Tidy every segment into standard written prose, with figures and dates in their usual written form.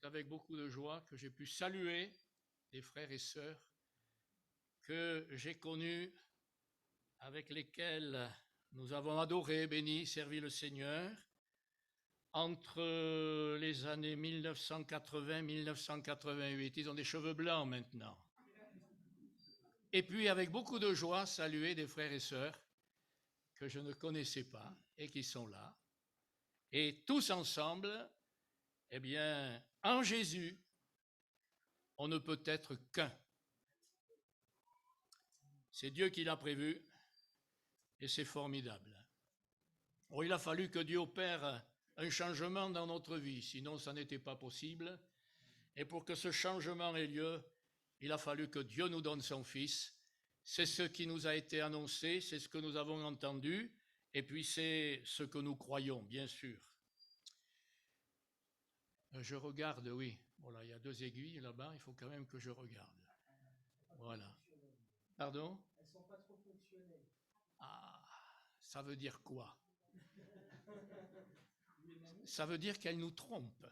avec beaucoup de joie que j'ai pu saluer des frères et sœurs que j'ai connus, avec lesquels nous avons adoré, béni, servi le Seigneur entre les années 1980 et 1988. Ils ont des cheveux blancs maintenant. Et puis, avec beaucoup de joie, saluer des frères et sœurs que je ne connaissais pas et qui sont là. Et tous ensemble, eh bien, en Jésus, on ne peut être qu'un. C'est Dieu qui l'a prévu et c'est formidable. Oh, il a fallu que Dieu opère un changement dans notre vie, sinon ça n'était pas possible. Et pour que ce changement ait lieu, il a fallu que Dieu nous donne son Fils. C'est ce qui nous a été annoncé, c'est ce que nous avons entendu, et puis c'est ce que nous croyons, bien sûr. Je regarde, oui. Voilà, il y a 2 aiguilles là-bas, il faut quand même que je regarde. Voilà. Pardon? Elles ne sont pas trop fonctionnelles. Ah, ça veut dire quoi? Ça veut dire qu'elles nous trompent.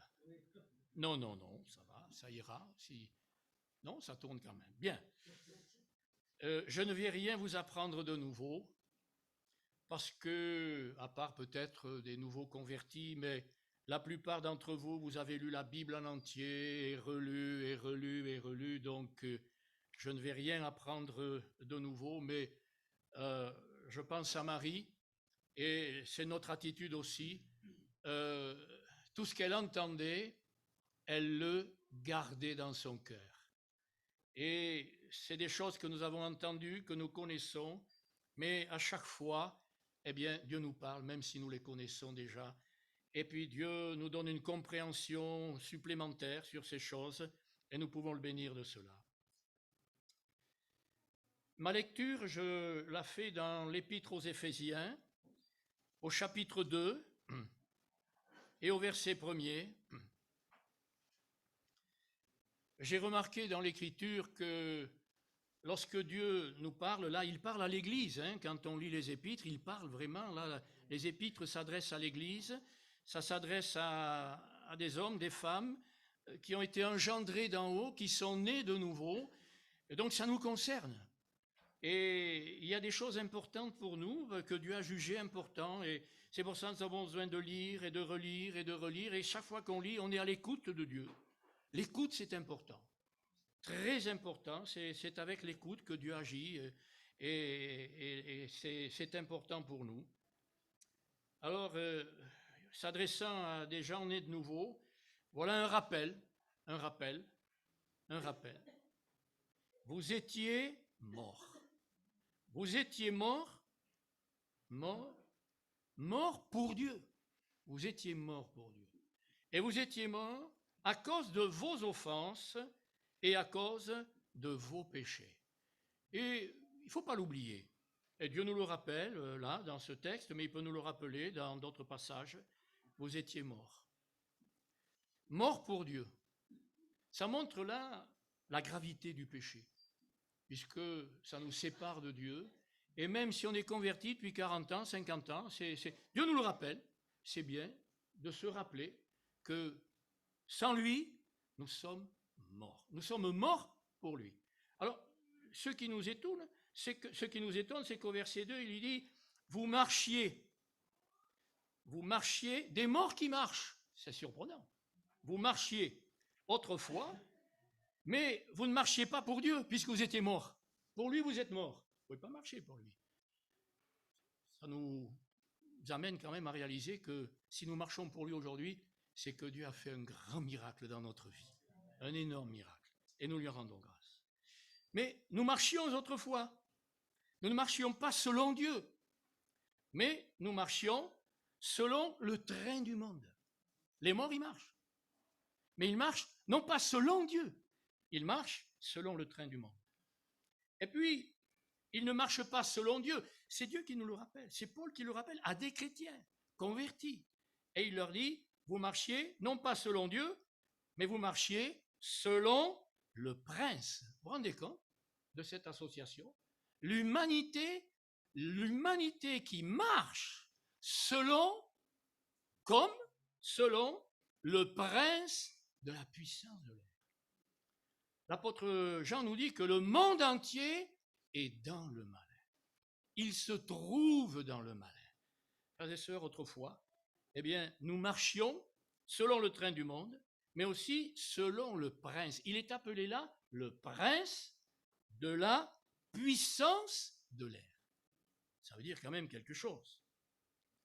Non, non, non, ça va, ça ira. Si... Non, ça tourne quand même. Bien. Je ne vais rien vous apprendre de nouveau, parce que, à part peut-être des nouveaux convertis, mais la plupart d'entre vous, vous avez lu la Bible en entier, et relu, et relu, et relu, donc je ne vais rien apprendre de nouveau, mais je pense à Marie, et c'est notre attitude aussi. Tout ce qu'elle entendait, elle le gardait dans son cœur. Et c'est des choses que nous avons entendues, que nous connaissons, mais à chaque fois, eh bien, Dieu nous parle, même si nous les connaissons déjà. Et puis Dieu nous donne une compréhension supplémentaire sur ces choses, et nous pouvons le bénir de cela. Ma lecture, je la fais dans l'Épître aux Éphésiens, au chapitre 2 et au verset 1er. J'ai remarqué dans l'Écriture que lorsque Dieu nous parle, là, il parle à l'Église. Quand on lit les Épîtres, il parle vraiment. Là, les Épîtres s'adressent à l'Église, ça s'adresse à des hommes, des femmes qui ont été engendrés d'en haut, qui sont nés de nouveau. Et donc, ça nous concerne. Et il y a des choses importantes pour nous que Dieu a jugées importantes. Et c'est pour ça que nous avons besoin de lire et de relire et de relire. Et chaque fois qu'on lit, on est à l'écoute de Dieu. L'écoute, c'est important. Très important, c'est avec l'écoute que Dieu agit et c'est important pour nous. Alors, s'adressant à des gens nés de nouveau, voilà un rappel. Vous étiez morts. Vous étiez morts pour Dieu. Vous étiez morts pour Dieu. Et vous étiez morts à cause de vos offenses et à cause de vos péchés. Et il ne faut pas l'oublier. Et Dieu nous le rappelle là, dans ce texte, mais il peut nous le rappeler dans d'autres passages. Vous étiez morts. Morts pour Dieu. Ça montre là la gravité du péché, puisque ça nous sépare de Dieu. Et même si on est converti depuis 40 ans, 50 ans, Dieu nous le rappelle. C'est bien de se rappeler que sans lui, nous sommes morts. Nous sommes morts pour lui. Alors, ce qui nous étonne, c'est qu'au verset 2, il dit, vous marchiez des morts qui marchent. C'est surprenant. Vous marchiez autrefois, mais vous ne marchiez pas pour Dieu, puisque vous étiez morts. Pour lui, vous êtes morts. Vous ne pouvez pas marcher pour lui. Ça nous amène quand même à réaliser que si nous marchons pour lui aujourd'hui, c'est que Dieu a fait un grand miracle dans notre vie, un énorme miracle, et nous lui rendons grâce. Mais nous marchions autrefois, nous ne marchions pas selon Dieu, mais nous marchions selon le train du monde. Les morts, ils marchent, mais ils marchent non pas selon Dieu, ils marchent selon le train du monde. Et puis, ils ne marchent pas selon Dieu, c'est Dieu qui nous le rappelle, c'est Paul qui le rappelle à des chrétiens convertis. Et il leur dit, vous marchiez non pas selon Dieu, mais vous marchiez selon le prince. Vous vous rendez compte de cette association? L'humanité qui marche selon le prince de la puissance de l'air. L'apôtre Jean nous dit que le monde entier est dans le malin. Il se trouve dans le malin. Frères et sœurs, autrefois, eh bien, nous marchions selon le train du monde, mais aussi selon le prince. Il est appelé là le prince de la puissance de l'air. Ça veut dire quand même quelque chose.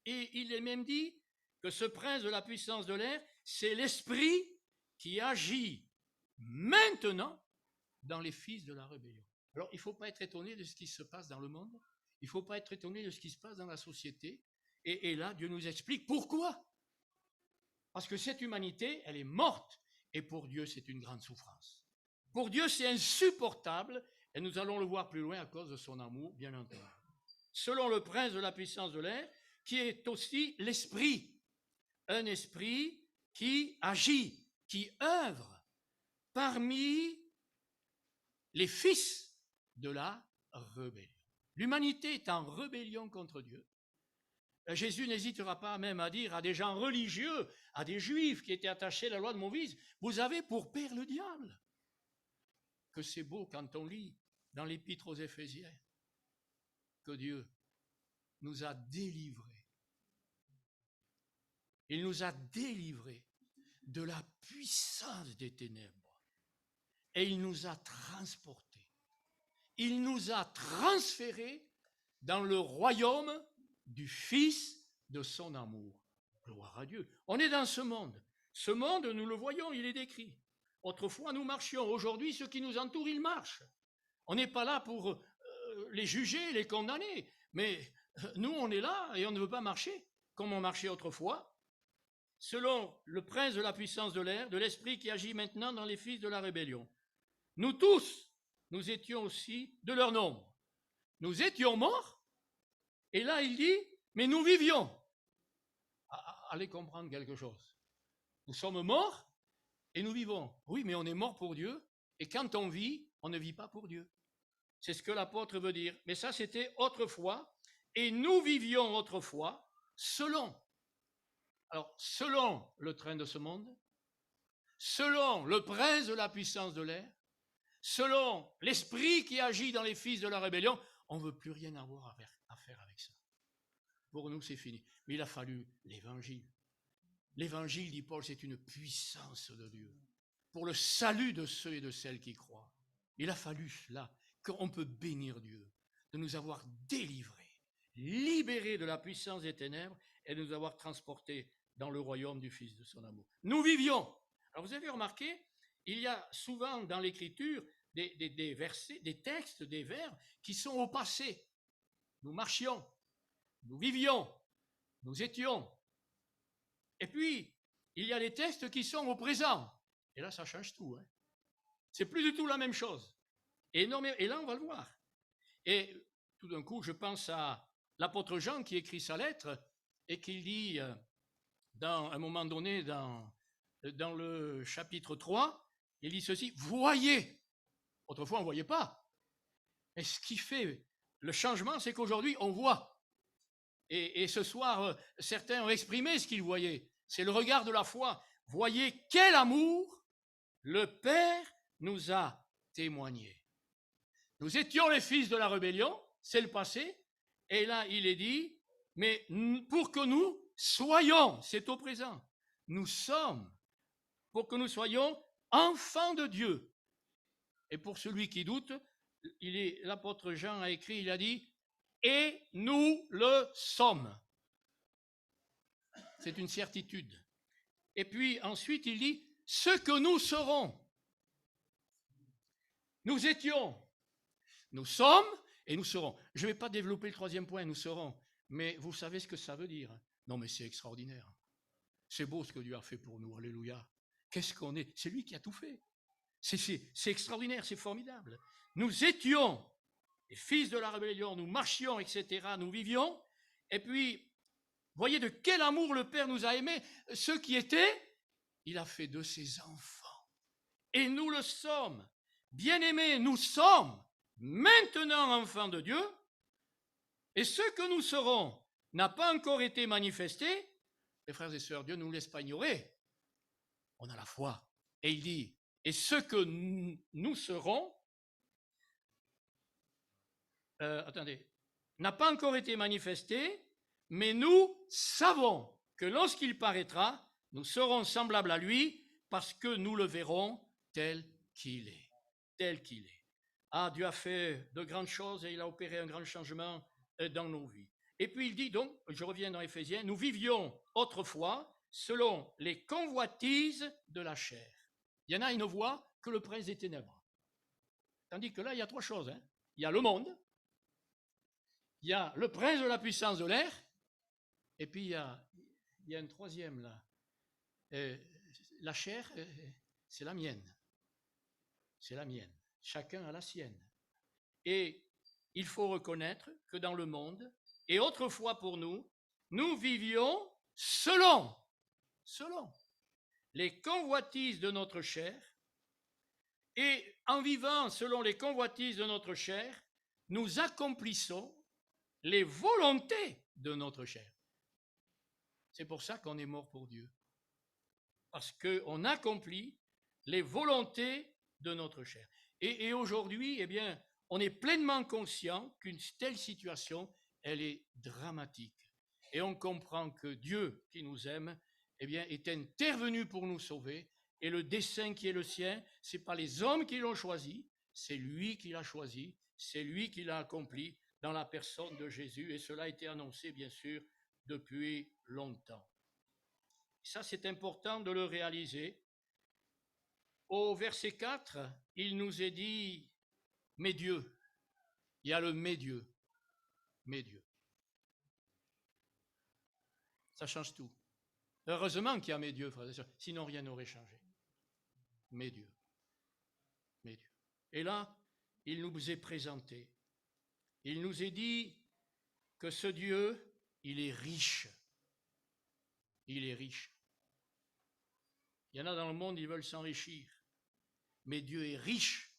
Et il est même dit que ce prince de la puissance de l'air, c'est l'esprit qui agit maintenant dans les fils de la rébellion. Alors, il ne faut pas être étonné de ce qui se passe dans le monde. Il ne faut pas être étonné de ce qui se passe dans la société. Et là, Dieu nous explique pourquoi. Parce que cette humanité, elle est morte. Et pour Dieu, c'est une grande souffrance. Pour Dieu, c'est insupportable. Et nous allons le voir plus loin à cause de son amour, bien entendu. Selon le prince de la puissance de l'air, qui est aussi l'esprit. Un esprit qui agit, qui œuvre parmi les fils de la rébellion. L'humanité est en rébellion contre Dieu. Jésus n'hésitera pas même à dire à des gens religieux, à des juifs qui étaient attachés à la loi de Moïse, vous avez pour père le diable. Que c'est beau quand on lit dans l'épître aux Éphésiens que Dieu nous a délivrés. Il nous a délivrés de la puissance des ténèbres et il nous a transportés. Il nous a transférés dans le royaume du Fils de son amour. Gloire à Dieu. On est dans ce monde. Ce monde, nous le voyons, il est décrit. Autrefois, nous marchions. Aujourd'hui, ceux qui nous entourent, ils marchent. On n'est pas là pour les juger, les condamner. Mais nous, on est là et on ne veut pas marcher comme on marchait autrefois. Selon le prince de la puissance de l'air, de l'esprit qui agit maintenant dans les fils de la rébellion. Nous tous, nous étions aussi de leur nombre. Nous étions morts, et là il dit, mais nous vivions. Allez comprendre quelque chose. Nous sommes morts et nous vivons. Oui, mais on est mort pour Dieu, et quand on vit, on ne vit pas pour Dieu. C'est ce que l'apôtre veut dire. Mais ça, c'était autrefois, et nous vivions autrefois selon. Alors, selon le train de ce monde, selon le prince de la puissance de l'air, selon l'esprit qui agit dans les fils de la rébellion, on ne veut plus rien avoir à faire avec ça. Pour nous, c'est fini. Mais il a fallu l'évangile. L'évangile, dit Paul, c'est une puissance de Dieu pour le salut de ceux et de celles qui croient. Il a fallu cela, qu'on peut bénir Dieu, de nous avoir délivrés, libérés de la puissance des ténèbres et de nous avoir transportés dans le royaume du Fils de son amour. Nous vivions. Alors vous avez remarqué, il y a souvent dans l'Écriture des versets, des textes, des verbes qui sont au passé. Nous marchions, nous vivions, nous étions. Et puis, il y a des textes qui sont au présent. Et là, ça change tout. C'est plus du tout la même chose. Et là, on va le voir. Et tout d'un coup, je pense à l'apôtre Jean qui écrit sa lettre et qui dit, à un moment donné, dans le chapitre 3, il dit ceci, voyez. Autrefois, on ne voyait pas. Et ce qui fait le changement, c'est qu'aujourd'hui, on voit. Et ce soir, certains ont exprimé ce qu'ils voyaient. C'est le regard de la foi. Voyez quel amour le Père nous a témoigné. Nous étions les fils de la rébellion, c'est le passé. Et là, il est dit, mais pour que nous soyons, c'est au présent, nous sommes, pour que nous soyons enfants de Dieu. Et pour celui qui doute, l'apôtre Jean a écrit, il a dit, et nous le sommes. C'est une certitude. Et puis ensuite, il dit, ce que nous serons. Nous étions, nous sommes et nous serons. Je ne vais pas développer le troisième point, nous serons. Mais vous savez ce que ça veut dire? Non, mais c'est extraordinaire. C'est beau ce que Dieu a fait pour nous, alléluia. Qu'est-ce qu'on est? C'est lui qui a tout fait. C'est extraordinaire, c'est formidable. Nous étions les fils de la rébellion, nous marchions, etc., nous vivions. Et puis, voyez de quel amour le Père nous a aimés. Ceux qui étaient, il a fait de ses enfants. Et nous le sommes. Bien-aimés, nous sommes maintenant enfants de Dieu. Et ce que nous serons n'a pas encore été manifesté. Les frères et sœurs, Dieu ne nous laisse pas ignorer. On a la foi. Et il dit, et ce que nous serons, n'a pas encore été manifesté, mais nous savons que lorsqu'il paraîtra, nous serons semblables à lui parce que nous le verrons tel qu'il est. Tel qu'il est. Ah, Dieu a fait de grandes choses et il a opéré un grand changement dans nos vies. Et puis il dit donc, je reviens dans Éphésiens, nous vivions autrefois selon les convoitises de la chair. Il y en a, ils ne voient que le prince des ténèbres. Tandis que là, il y a trois choses. Il y a le monde, il y a le prince de la puissance de l'air, et puis il y a un troisième là. La chair, c'est la mienne. C'est la mienne. Chacun a la sienne. Et il faut reconnaître que dans le monde, et autrefois pour nous, nous vivions selon les convoitises de notre chair, et en vivant selon les convoitises de notre chair, nous accomplissons les volontés de notre chair. C'est pour ça qu'on est mort pour Dieu. Parce qu'on accomplit les volontés de notre chair. Et aujourd'hui, eh bien, on est pleinement conscient qu'une telle situation, elle est dramatique. Et on comprend que Dieu, qui nous aime, eh bien, est intervenu pour nous sauver. Et le dessein qui est le sien, ce n'est pas les hommes qui l'ont choisi, c'est lui qui l'a choisi, c'est lui qui l'a accompli dans la personne de Jésus. Et cela a été annoncé, bien sûr, depuis longtemps. Ça, c'est important de le réaliser. Au verset 4, il nous est dit, mais Dieu, il y a le mais Dieu, mais Dieu. Ça change tout. Heureusement qu'il y a mais Dieu, frères et sœurs, sinon rien n'aurait changé. Mais Dieu, mais Dieu. Et là, il nous est présenté. Il nous est dit que ce Dieu, il est riche. Il est riche. Il y en a dans le monde, ils veulent s'enrichir. Mais Dieu est riche.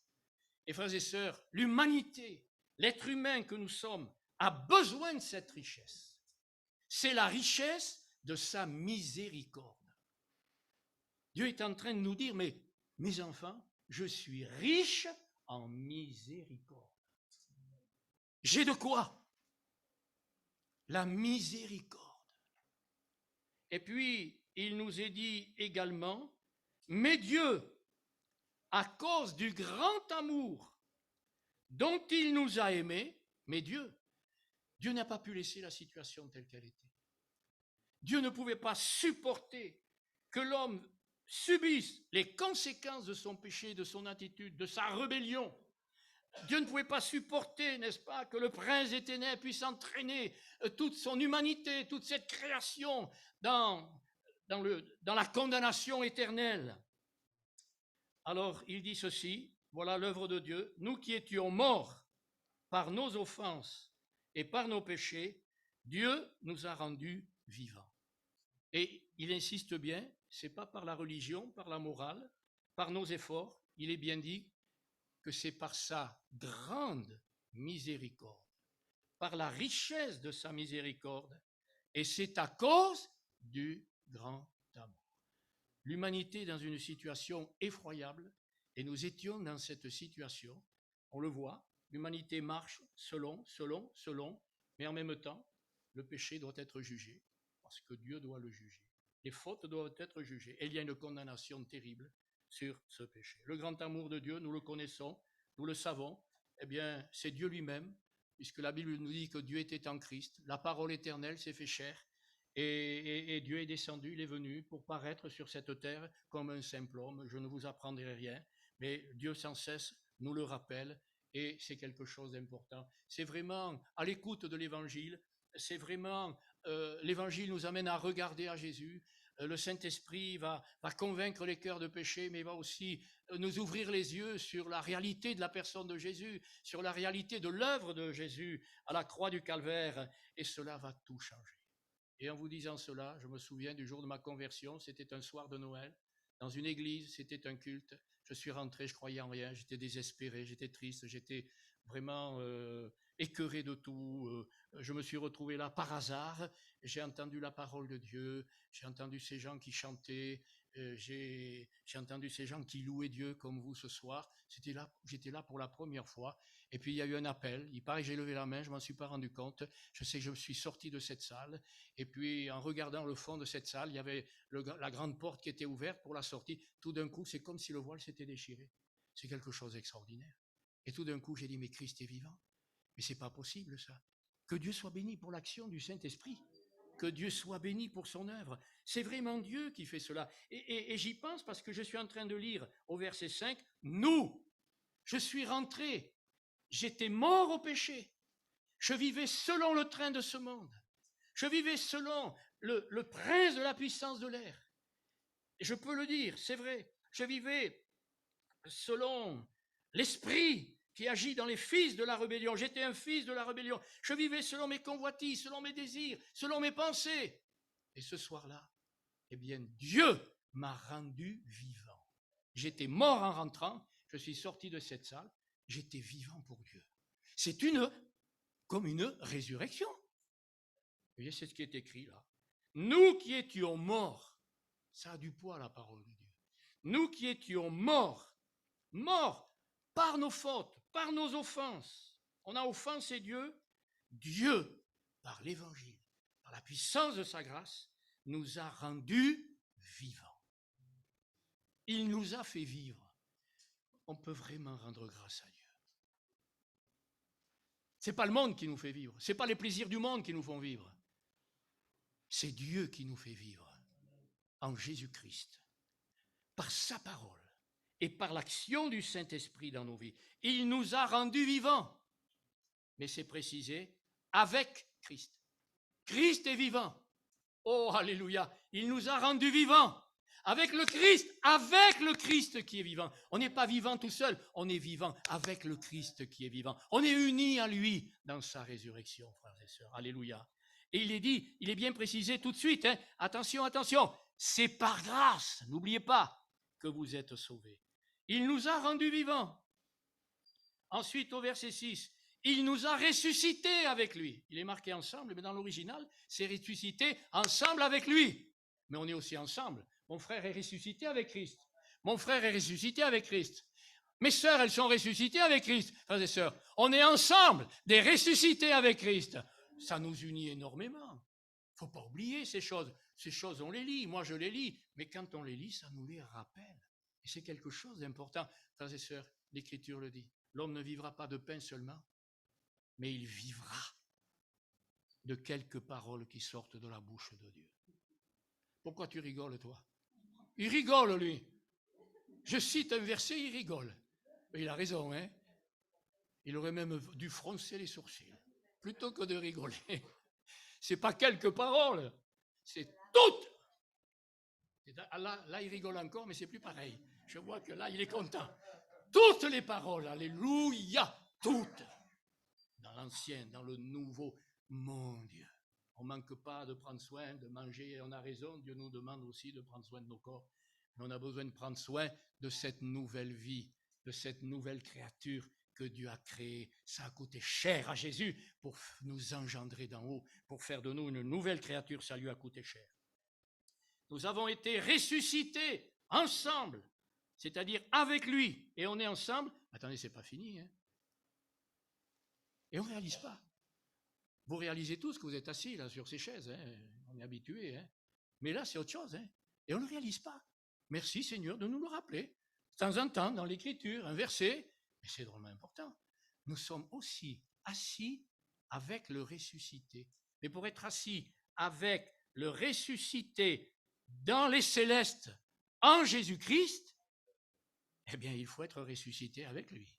Et frères et sœurs, l'humanité, l'être humain que nous sommes, a besoin de cette richesse. C'est la richesse de sa miséricorde. Dieu est en train de nous dire, mais mes enfants, je suis riche en miséricorde. J'ai de quoi? La miséricorde. Et puis, il nous est dit également, mais Dieu, à cause du grand amour dont il nous a aimés, mais Dieu n'a pas pu laisser la situation telle qu'elle était. Dieu ne pouvait pas supporter que l'homme subisse les conséquences de son péché, de son attitude, de sa rébellion. Dieu ne pouvait pas supporter, n'est-ce pas, que le prince des ténèbres puisse entraîner toute son humanité, toute cette création dans la condamnation éternelle. Alors, il dit ceci, voilà l'œuvre de Dieu, nous qui étions morts par nos offenses et par nos péchés, Dieu nous a rendus vivants. Et il insiste bien, c'est pas par la religion, par la morale, par nos efforts, il est bien dit que c'est par sa grande miséricorde, par la richesse de sa miséricorde, et c'est à cause du grand amour. L'humanité est dans une situation effroyable, et nous étions dans cette situation, on le voit, l'humanité marche selon, mais en même temps, le péché doit être jugé, parce que Dieu doit le juger. Les fautes doivent être jugées, et il y a une condamnation terrible sur ce péché. Le grand amour de Dieu, nous le connaissons, nous le savons, eh bien, c'est Dieu lui-même, puisque la Bible nous dit que Dieu était en Christ, la parole éternelle s'est fait chair, et Dieu est descendu, il est venu pour paraître sur cette terre comme un simple homme. Je ne vous apprendrai rien, mais Dieu sans cesse nous le rappelle, et c'est quelque chose d'important. C'est vraiment à l'écoute de l'Évangile, c'est vraiment, l'Évangile nous amène à regarder à Jésus. Le Saint-Esprit va convaincre les cœurs de péché, mais va aussi nous ouvrir les yeux sur la réalité de la personne de Jésus, sur la réalité de l'œuvre de Jésus à la croix du Calvaire, et cela va tout changer. Et en vous disant cela, je me souviens du jour de ma conversion, c'était un soir de Noël, dans une église, c'était un culte. Je suis rentré, je croyais en rien, j'étais désespéré, j'étais triste, j'étais vraiment écœuré de tout. Je me suis retrouvé là par hasard, j'ai entendu la parole de Dieu, j'ai entendu ces gens qui chantaient, J'ai entendu ces gens qui louaient Dieu comme vous ce soir. J'étais là pour la première fois. Et puis il y a eu un appel. Il paraît que j'ai levé la main, je m'en suis pas rendu compte. Je sais que je me suis sorti de cette salle. Et puis en regardant le fond de cette salle, il y avait la grande porte qui était ouverte pour la sortie. Tout d'un coup, c'est comme si le voile s'était déchiré. C'est quelque chose d'extraordinaire. Et tout d'un coup, j'ai dit, mais Christ est vivant. Mais c'est pas possible ça. Que Dieu soit béni pour l'action du Saint-Esprit. Que Dieu soit béni pour son œuvre. C'est vraiment Dieu qui fait cela. Et j'y pense parce que je suis en train de lire au verset 5, nous, je suis rentré, j'étais mort au péché, je vivais selon le train de ce monde, je vivais selon le prince de la puissance de l'air. Et je peux le dire, c'est vrai, je vivais selon l'esprit qui agit dans les fils de la rébellion. J'étais un fils de la rébellion. Je vivais selon mes convoitises, selon mes désirs, selon mes pensées. Et ce soir-là, eh bien, Dieu m'a rendu vivant. J'étais mort en rentrant, je suis sorti de cette salle, j'étais vivant pour Dieu. C'est comme une résurrection. Vous voyez, c'est ce qui est écrit là. Nous qui étions morts, ça a du poids la parole de Dieu. Nous qui étions morts par nos fautes, par nos offenses. On a offensé Dieu. Dieu, par l'évangile, par la puissance de sa grâce, nous a rendus vivants. Il nous a fait vivre. On peut vraiment rendre grâce à Dieu. Ce n'est pas le monde qui nous fait vivre. Ce n'est pas les plaisirs du monde qui nous font vivre. C'est Dieu qui nous fait vivre en Jésus-Christ, par sa parole et par l'action du Saint-Esprit dans nos vies. Il nous a rendus vivants. Mais c'est précisé, avec Christ. Christ est vivant. Oh, alléluia. Il nous a rendus vivants. Avec le Christ qui est vivant. On n'est pas vivant tout seul, on est vivant avec le Christ qui est vivant. On est unis à lui dans sa résurrection, frères et sœurs. Alléluia. Et il est bien précisé tout de suite, hein. Attention, c'est par grâce, n'oubliez pas, que vous êtes sauvés. Il nous a rendus vivants. Ensuite, au verset 6, il nous a ressuscités avec lui. Il est marqué ensemble, mais dans l'original, c'est ressuscité ensemble avec lui. Mais on est aussi ensemble. Mon frère est ressuscité avec Christ. Mon frère est ressuscité avec Christ. Mes sœurs, elles sont ressuscitées avec Christ. Frères et sœurs, on est ensemble, des ressuscités avec Christ. Ça nous unit énormément. Il ne faut pas oublier ces choses. Ces choses, on les lit. Moi, je les lis. Mais quand on les lit, ça nous les rappelle. Et c'est quelque chose d'important. Frères et sœurs, l'Écriture le dit. L'homme ne vivra pas de pain seulement, mais il vivra de quelques paroles qui sortent de la bouche de Dieu. Pourquoi tu rigoles, toi? Il rigole, lui. Je cite un verset, il rigole. Mais il a raison, hein? Il aurait même dû froncer les sourcils, plutôt que de rigoler. C'est pas quelques paroles, c'est toutes. Là, il rigole encore, mais c'est plus pareil. Je vois que là, il est content. Toutes les paroles, alléluia, toutes. Dans l'ancien, dans le nouveau, mon Dieu. On ne manque pas de prendre soin, de manger, et on a raison, Dieu nous demande aussi de prendre soin de nos corps. Mais on a besoin de prendre soin de cette nouvelle vie, de cette nouvelle créature que Dieu a créée. Ça a coûté cher à Jésus pour nous engendrer d'en haut, pour faire de nous une nouvelle créature, ça lui a coûté cher. Nous avons été ressuscités ensemble, c'est-à-dire avec lui, et on est ensemble. Attendez, c'est pas fini, hein? Et on ne réalise pas. Vous réalisez tous que vous êtes assis là sur ces chaises, hein? On est habitué, hein? Mais là c'est autre chose, hein? Et on ne réalise pas. Merci Seigneur de nous le rappeler. De temps en temps dans l'Écriture, un verset, mais c'est drôlement important. Nous sommes aussi assis avec le ressuscité. Mais pour être assis avec le ressuscité dans les célestes en Jésus-Christ, eh bien il faut être ressuscité avec lui.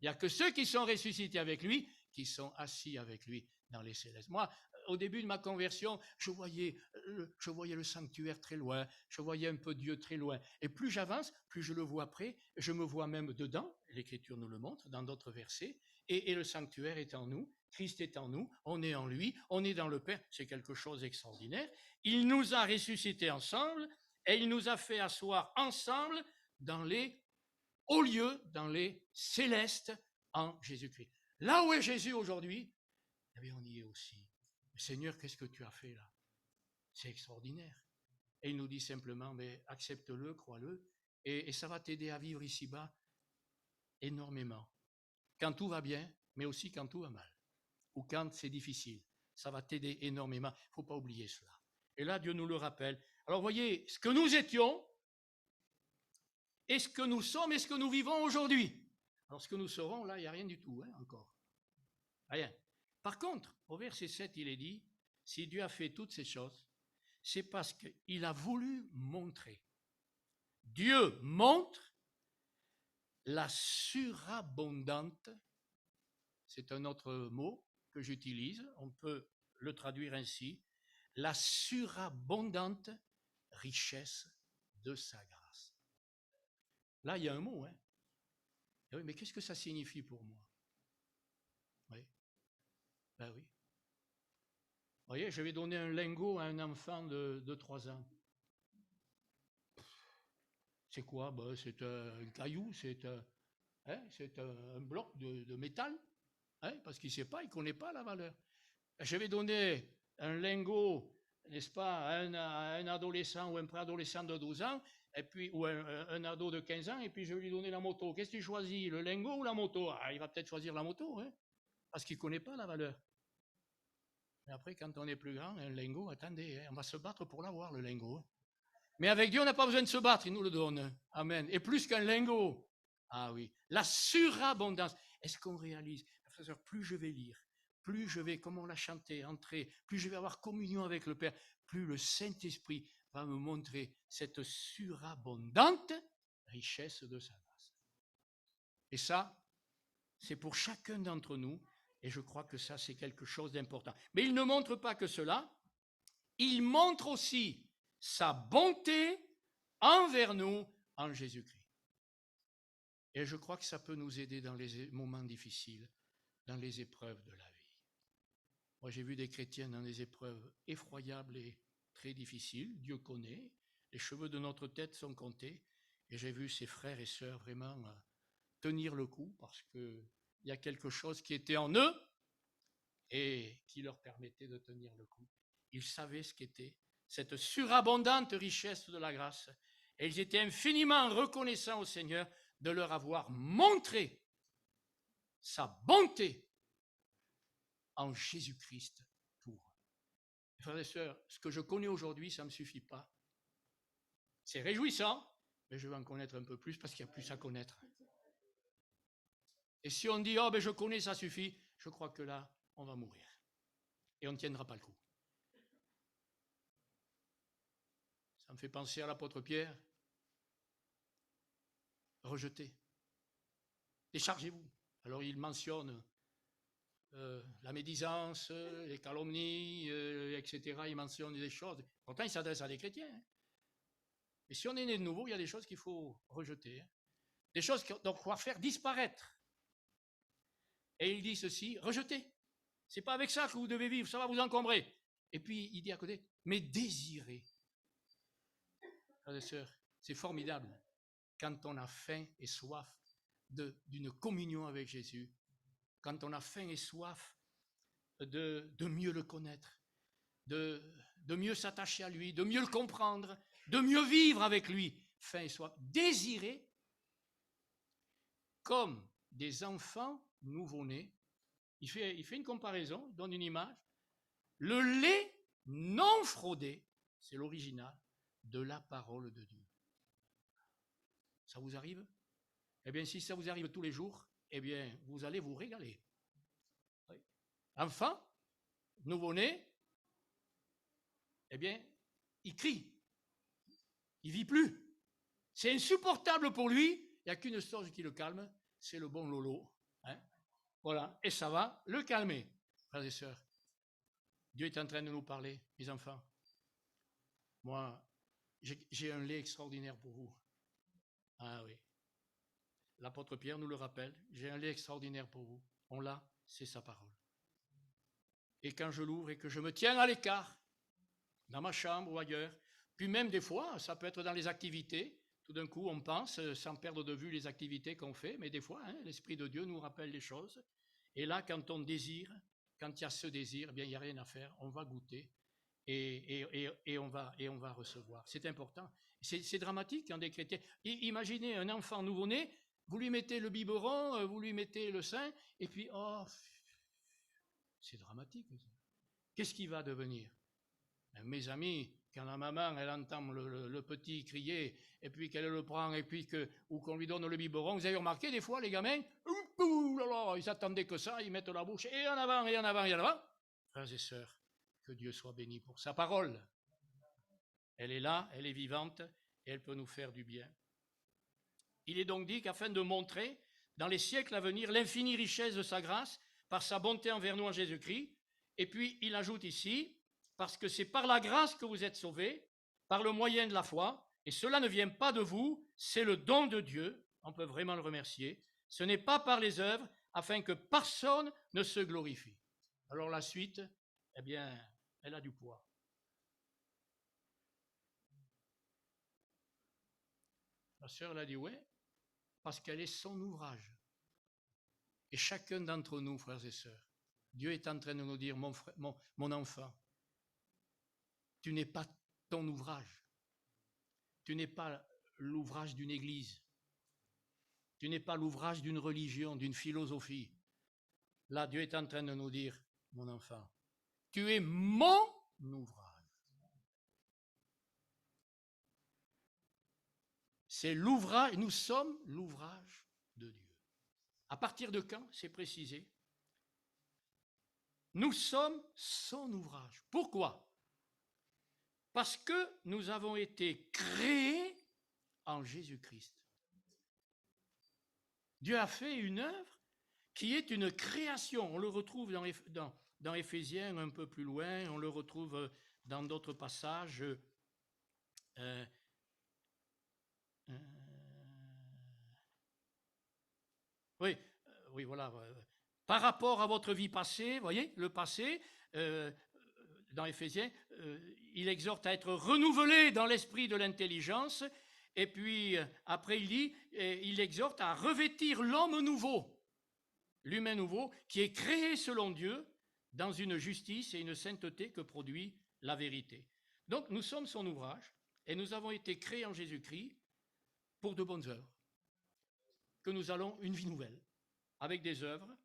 Il n'y a que ceux qui sont ressuscités avec lui qui sont assis avec lui dans les célestes. Moi, au début de ma conversion, je voyais le sanctuaire très loin, je voyais un peu Dieu très loin. Et plus j'avance, plus je le vois près, je me vois même dedans, l'Écriture nous le montre, dans d'autres versets, et le sanctuaire est en nous, Christ est en nous, on est en lui, on est dans le Père, c'est quelque chose d'extraordinaire. Il nous a ressuscités ensemble, et il nous a fait asseoir ensemble dans les hauts lieux, dans les célestes en Jésus-Christ. Là où est Jésus aujourd'hui, eh bien on y est aussi. Seigneur, qu'est-ce que tu as fait là? C'est extraordinaire. Et il nous dit simplement, mais accepte-le, crois-le, et ça va t'aider à vivre ici-bas énormément. Quand tout va bien, mais aussi quand tout va mal, ou quand c'est difficile. Ça va t'aider énormément. Il ne faut pas oublier cela. Et là, Dieu nous le rappelle. Alors, voyez, ce que nous étions, et ce que nous sommes, et ce que nous vivons aujourd'hui. Alors, ce que nous serons, là, il n'y a rien du tout, encore. Rien. Par contre, au verset 7, il est dit, si Dieu a fait toutes ces choses, c'est parce qu'il a voulu montrer. Dieu montre la surabondante, c'est un autre mot que j'utilise, on peut le traduire ainsi, la surabondante richesse de sa grâce. Là, il y a un mot, hein. Oui, mais qu'est-ce que ça signifie pour moi? Oui. Ben oui. Vous voyez, je vais donner un lingot à un enfant de 3 ans. C'est quoi? Ben, c'est un caillou, c'est un bloc de métal, parce qu'il ne sait pas, il ne connaît pas la valeur. Je vais donner un lingot, n'est-ce pas, à un adolescent ou un préadolescent de 12 ans, et puis, ou un ado de 15 ans, et puis je vais lui donner la moto. Qu'est-ce que tu choisis, le lingot ou la moto? Ah, il va peut-être choisir la moto, parce qu'il ne connaît pas la valeur. Mais après, quand on est plus grand, un lingot, attendez, on va se battre pour l'avoir, le lingot. Mais avec Dieu, on n'a pas besoin de se battre, il nous le donne. Amen. Et plus qu'un lingot. Ah oui, la surabondance. Est-ce qu'on réalise? Frère, plus je vais lire, plus je vais, comme on l'a chanté, entrer, plus je vais avoir communion avec le Père, plus le Saint-Esprit va me montrer cette surabondante richesse de sa grâce. Et ça, c'est pour chacun d'entre nous, et je crois que ça, c'est quelque chose d'important. Mais il ne montre pas que cela, il montre aussi sa bonté envers nous en Jésus-Christ. Et je crois que ça peut nous aider dans les moments difficiles, dans les épreuves de la vie. Moi, j'ai vu des chrétiens dans des épreuves effroyables et très difficiles. Dieu connaît. Les cheveux de notre tête sont comptés. Et j'ai vu ces frères et sœurs vraiment tenir le coup parce qu'il y a quelque chose qui était en eux et qui leur permettait de tenir le coup. Ils savaient ce qu'était cette surabondante richesse de la grâce. Et ils étaient infiniment reconnaissants au Seigneur de leur avoir montré sa bonté en Jésus-Christ pour eux. Frères et sœurs, ce que je connais aujourd'hui, ça ne me suffit pas. C'est réjouissant, mais je veux en connaître un peu plus parce qu'il y a plus à connaître. Et si on dit, oh ben je connais, ça suffit, je crois que là, on va mourir. Et on ne tiendra pas le coup. Ça me fait penser à l'apôtre Pierre. Rejetez. Déchargez-vous. Alors il mentionne la médisance, les calomnies, etc. Il mentionne des choses. Pourtant, il s'adresse à des chrétiens. Mais si on est né de nouveau, il y a des choses qu'il faut rejeter. Des choses qu'on doit faire disparaître. Et il dit ceci, rejetez. C'est pas avec ça que vous devez vivre, ça va vous encombrer. Et puis, il dit à côté, mais désirez. Frères et sœurs, c'est formidable quand on a faim et soif d'une communion avec Jésus, quand on a faim et soif de mieux le connaître, de mieux s'attacher à lui, de mieux le comprendre, de mieux vivre avec lui, faim et soif, désirer comme des enfants nouveau-nés. Il fait une comparaison, il donne une image. Le lait non fraudé, c'est l'original, de la parole de Dieu. Ça vous arrive? Eh bien, si ça vous arrive tous les jours, eh bien, vous allez vous régaler. Oui. Enfant, nouveau-né, eh bien, il crie. Il ne vit plus. C'est insupportable pour lui. Il n'y a qu'une chose qui le calme, c'est le bon Lolo. Voilà, et ça va le calmer. Frères et sœurs, Dieu est en train de nous parler, mes enfants. Moi, j'ai un lait extraordinaire pour vous. Ah oui. L'apôtre Pierre nous le rappelle, j'ai un lait extraordinaire pour vous. On l'a, c'est sa parole. Et quand je l'ouvre et que je me tiens à l'écart, dans ma chambre ou ailleurs, puis même des fois, ça peut être dans les activités, tout d'un coup on pense, sans perdre de vue les activités qu'on fait, mais des fois, l'Esprit de Dieu nous rappelle les choses. Et là, quand on désire, quand il y a ce désir, eh bien, il n'y a rien à faire, on va goûter. et on va recevoir. C'est important. C'est dramatique quand des chrétiens... Imaginez un enfant nouveau-né, vous lui mettez le biberon, vous lui mettez le sein, et puis, oh, c'est dramatique. Qu'est-ce qu'il va devenir? Mes amis, quand la maman, elle entend le petit crier, et puis qu'elle le prend, et puis ou qu'on lui donne le biberon, vous avez remarqué des fois, les gamins, ils s'attendaient que ça, ils mettent la bouche, et en avant, et en avant, et en avant. Frères et sœurs, que Dieu soit béni pour sa parole. Elle est là, elle est vivante, et elle peut nous faire du bien. Il est donc dit qu'afin de montrer, dans les siècles à venir, l'infinie richesse de sa grâce, par sa bonté envers nous en Jésus-Christ, et puis il ajoute ici, parce que c'est par la grâce que vous êtes sauvés, par le moyen de la foi, et cela ne vient pas de vous, c'est le don de Dieu, on peut vraiment le remercier, ce n'est pas par les œuvres, afin que personne ne se glorifie. Alors la suite, eh bien, elle a du poids. La sœur l'a dit, oui, parce qu'elle est son ouvrage. Et chacun d'entre nous, frères et sœurs, Dieu est en train de nous dire, mon enfant, tu n'es pas ton ouvrage. Tu n'es pas l'ouvrage d'une église. Tu n'es pas l'ouvrage d'une religion, d'une philosophie. Là, Dieu est en train de nous dire, mon enfant, tu es mon ouvrage. C'est l'ouvrage, nous sommes l'ouvrage de Dieu. À partir de quand? C'est précisé. Nous sommes son ouvrage. Pourquoi? Parce que nous avons été créés en Jésus-Christ. Dieu a fait une œuvre qui est une création. On le retrouve dans Éphésiens un peu plus loin, on le retrouve dans d'autres passages. Oui, voilà. Par rapport à votre vie passée, voyez, le passé, dans Éphésiens, il exhorte à être renouvelé dans l'esprit de l'intelligence, et puis après il exhorte à revêtir l'homme nouveau, l'humain nouveau, qui est créé selon Dieu, dans une justice et une sainteté que produit la vérité. Donc nous sommes son ouvrage, et nous avons été créés en Jésus-Christ pour de bonnes œuvres, que nous allons une vie nouvelle, avec des œuvres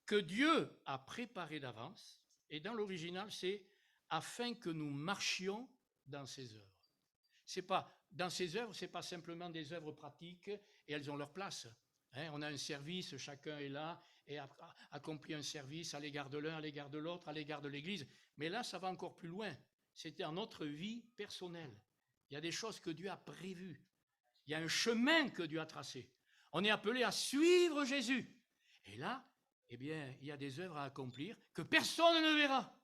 que Dieu a préparées d'avance, et dans l'original, c'est afin que nous marchions dans ses œuvres. Dans ces œuvres, ce n'est pas simplement des œuvres pratiques, et elles ont leur place. On a un service, chacun est là, et accomplit un service à l'égard de l'un, à l'égard de l'autre, à l'égard de l'Église. Mais là, ça va encore plus loin. C'est dans notre vie personnelle. Il y a des choses que Dieu a prévues. Il y a un chemin que Dieu a tracé. On est appelé à suivre Jésus. Et là, eh bien, il y a des œuvres à accomplir que personne ne verra.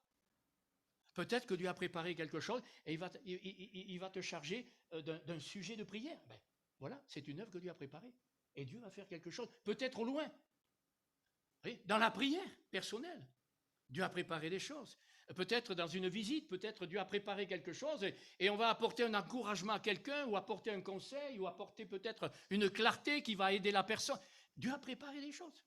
Peut-être que Dieu a préparé quelque chose et il va te charger d'un sujet de prière. Ben, voilà, c'est une œuvre que Dieu a préparée. Et Dieu va faire quelque chose, peut-être au loin. Oui, dans la prière personnelle, Dieu a préparé des choses. Peut-être dans une visite, peut-être Dieu a préparé quelque chose et on va apporter un encouragement à quelqu'un ou apporter un conseil ou apporter peut-être une clarté qui va aider la personne. Dieu a préparé des choses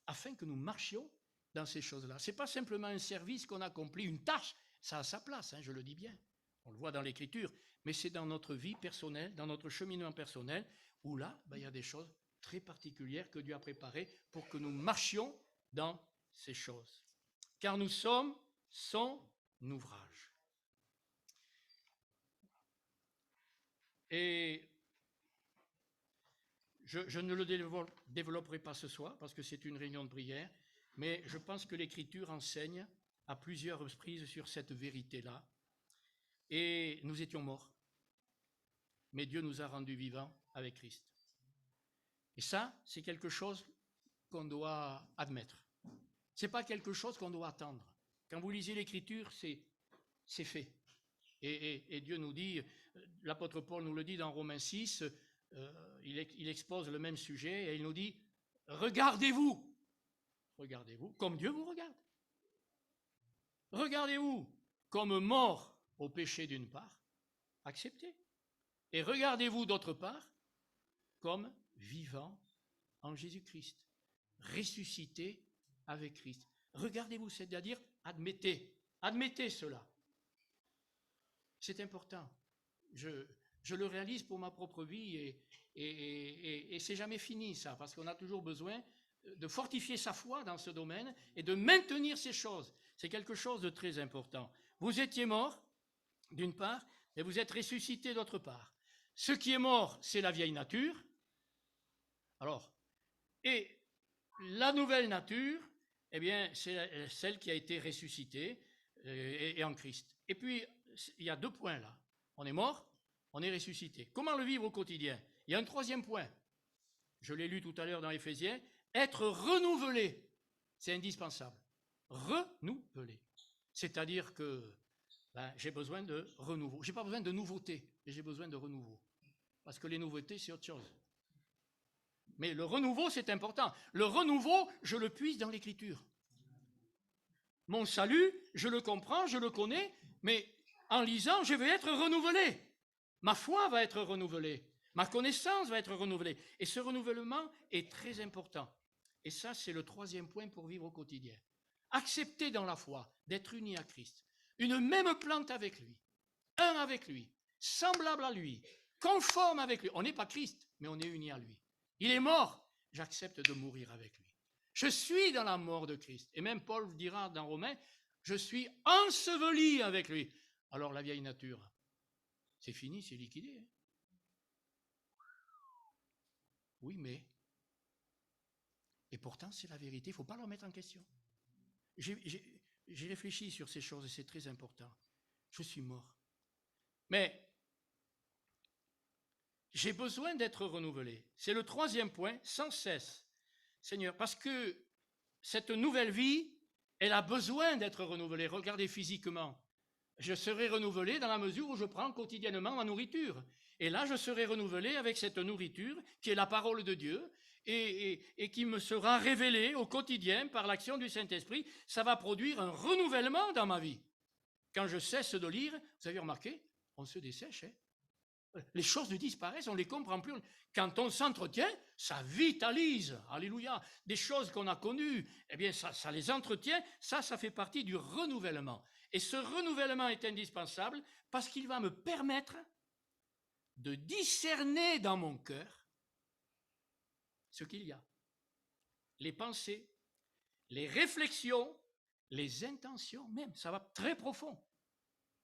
afin que nous marchions dans ces choses-là. Ce n'est pas simplement un service qu'on accomplit, une tâche, ça a sa place, je le dis bien. On le voit dans l'Écriture, mais c'est dans notre vie personnelle, dans notre cheminement personnel, où là, il y a des choses très particulières que Dieu a préparées pour que nous marchions dans ces choses. Car nous sommes son ouvrage. Et je ne le développerai pas ce soir, parce que c'est une réunion de prière, mais je pense que l'Écriture enseigne à plusieurs reprises sur cette vérité-là. Et nous étions morts, mais Dieu nous a rendus vivants avec Christ. Et ça, c'est quelque chose qu'on doit admettre. Ce n'est pas quelque chose qu'on doit attendre. Quand vous lisez l'Écriture, c'est fait. Et Dieu nous dit, l'apôtre Paul nous le dit dans Romains 6, il expose le même sujet et il nous dit, regardez-vous comme Dieu vous regarde. Regardez-vous comme mort au péché d'une part, acceptez. Et regardez-vous d'autre part comme vivant en Jésus-Christ, ressuscité avec Christ. Regardez-vous, c'est-à-dire admettez cela. C'est important. Je le réalise pour ma propre vie et c'est jamais fini ça, parce qu'on a toujours besoin de fortifier sa foi dans ce domaine et de maintenir ces choses. C'est quelque chose de très important. Vous étiez mort, d'une part, et vous êtes ressuscité d'autre part. Ce qui est mort, c'est la vieille nature. Alors, et la nouvelle nature, eh bien, c'est celle qui a été ressuscitée et en Christ. Et puis, il y a 2 points là. On est mort, on est ressuscité. Comment le vivre au quotidien? Il y a un 3e point. Je l'ai lu tout à l'heure dans Éphésiens. Être renouvelé, c'est indispensable. Renouvelé. C'est-à-dire que j'ai besoin de renouveau. Je n'ai pas besoin de nouveauté, mais j'ai besoin de renouveau. Parce que les nouveautés, c'est autre chose. Mais le renouveau, c'est important. Le renouveau, je le puise dans l'Écriture. Mon salut, je le comprends, je le connais, mais en lisant, je vais être renouvelé. Ma foi va être renouvelée. Ma connaissance va être renouvelée. Et ce renouvellement est très important. Et ça, c'est le 3e point pour vivre au quotidien. Accepter dans la foi d'être uni à Christ. Une même plante avec lui. Un avec lui. Semblable à lui. Conforme avec lui. On n'est pas Christ, mais on est uni à lui. Il est mort. J'accepte de mourir avec lui. Je suis dans la mort de Christ. Et même Paul dira dans Romains, je suis enseveli avec lui. Alors la vieille nature, c'est fini, c'est liquidé. Hein? Oui, mais... Et pourtant, c'est la vérité, il ne faut pas le remettre en question. J'ai réfléchi sur ces choses et c'est très important. Je suis mort. Mais j'ai besoin d'être renouvelé. C'est le 3e point, sans cesse. Seigneur, parce que cette nouvelle vie, elle a besoin d'être renouvelée. Regardez physiquement. Je serai renouvelé dans la mesure où je prends quotidiennement ma nourriture. Et là, je serai renouvelé avec cette nourriture qui est la parole de Dieu et qui me sera révélée au quotidien par l'action du Saint-Esprit. Ça va produire un renouvellement dans ma vie. Quand je cesse de lire, vous avez remarqué, on se dessèche. Hein? Les choses disparaissent, on ne les comprend plus. Quand on s'entretient, ça vitalise. Alléluia. Des choses qu'on a connues, eh bien, ça les entretient. Ça fait partie du renouvellement. Et ce renouvellement est indispensable parce qu'il va me permettre de discerner dans mon cœur ce qu'il y a. Les pensées, les réflexions, les intentions même. Ça va très profond.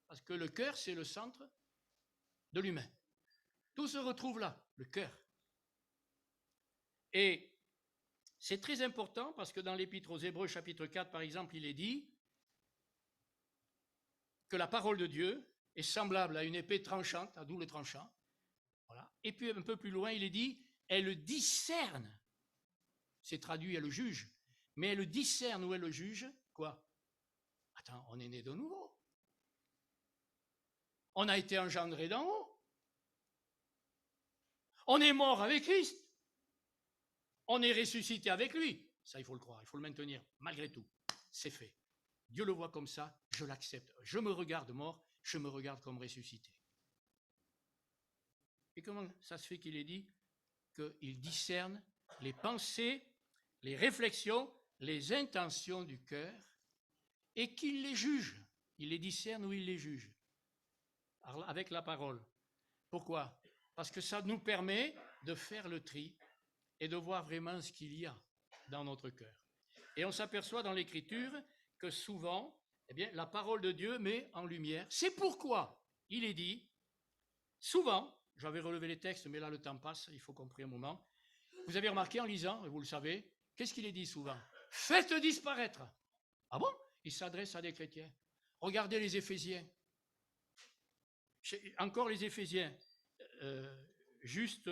Parce que le cœur, c'est le centre de l'humain. Tout se retrouve là, le cœur. Et c'est très important parce que dans l'Épître aux Hébreux, chapitre 4, par exemple, il est dit que la parole de Dieu est semblable à une épée tranchante, à double tranchant. Voilà. Et puis un peu plus loin, il est dit, elle discerne. C'est traduit, elle juge. Mais elle discerne ou elle juge, quoi? Attends, on est né de nouveau. On a été engendré d'en haut. On est mort avec Christ. On est ressuscité avec lui. Ça, il faut le croire, il faut le maintenir, malgré tout. C'est fait. Dieu le voit comme ça, je l'accepte. Je me regarde mort, je me regarde comme ressuscité. Et comment ça se fait qu'il ait dit qu'il discerne les pensées, les réflexions, les intentions du cœur et qu'il les juge. Il les discerne ou il les juge avec la parole. Pourquoi? Parce que ça nous permet de faire le tri et de voir vraiment ce qu'il y a dans notre cœur. Et on s'aperçoit dans l'Écriture que souvent, eh bien, la parole de Dieu met en lumière. C'est pourquoi il est dit, souvent, j'avais relevé les textes, mais là le temps passe, il faut qu'on prie un moment. Vous avez remarqué en lisant, et vous le savez, qu'est-ce qu'il est dit souvent? Faites disparaître. Ah bon? Il s'adresse à des chrétiens. Regardez les Éphésiens. Encore les Éphésiens. Juste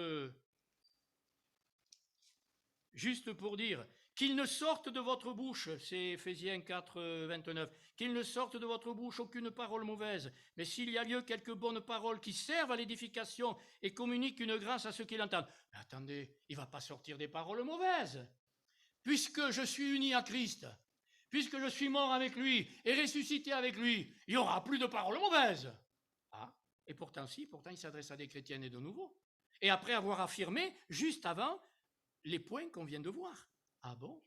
pour dire qu'il ne sorte de votre bouche, c'est Éphésiens 4, 29, qu'il ne sorte de votre bouche aucune parole mauvaise, mais s'il y a lieu quelques bonnes paroles qui servent à l'édification et communiquent une grâce à ceux qui l'entendent. Mais attendez, il ne va pas sortir des paroles mauvaises. Puisque je suis uni à Christ, puisque je suis mort avec lui et ressuscité avec lui, il n'y aura plus de paroles mauvaises. Ah, et pourtant il s'adresse à des chrétiens nés de nouveau. Et après avoir affirmé, juste avant, les points qu'on vient de voir. Ah bon?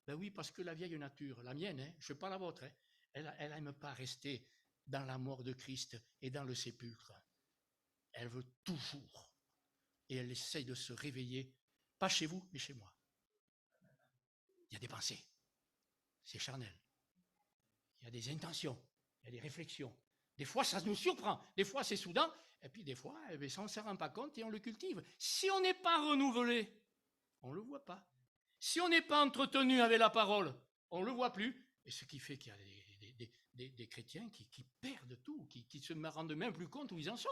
Ben oui, parce que la vieille nature, la mienne, je ne sais pas la vôtre, elle n'aime pas rester dans la mort de Christ et dans le sépulcre. Elle veut toujours. Et elle essaye de se réveiller, pas chez vous, mais chez moi. Il y a des pensées. C'est charnel. Il y a des intentions. Il y a des réflexions. Des fois, ça nous surprend. Des fois, c'est soudain. Et puis, des fois, ça, on ne s'en rend pas compte et on le cultive. Si on n'est pas renouvelé, on ne le voit pas. Si on n'est pas entretenu avec la parole, on ne le voit plus. Et ce qui fait qu'il y a des chrétiens qui perdent tout, qui se rendent même plus compte où ils en sont.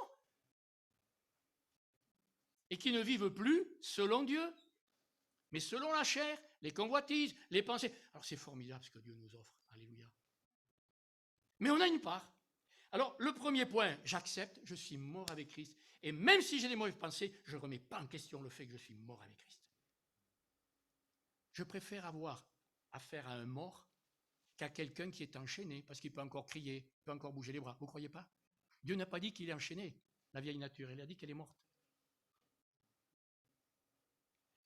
Et qui ne vivent plus selon Dieu, mais selon la chair, les convoitises, les pensées. Alors c'est formidable ce que Dieu nous offre. Alléluia. Mais on a une part. Alors le premier point, j'accepte, je suis mort avec Christ. Et même si j'ai des mauvaises pensées, je ne remets pas en question le fait que je suis mort avec Christ. Je préfère avoir affaire à un mort qu'à quelqu'un qui est enchaîné, parce qu'il peut encore crier, il peut encore bouger les bras. Vous ne croyez pas? Dieu n'a pas dit qu'il est enchaîné, la vieille nature, il a dit qu'elle est morte.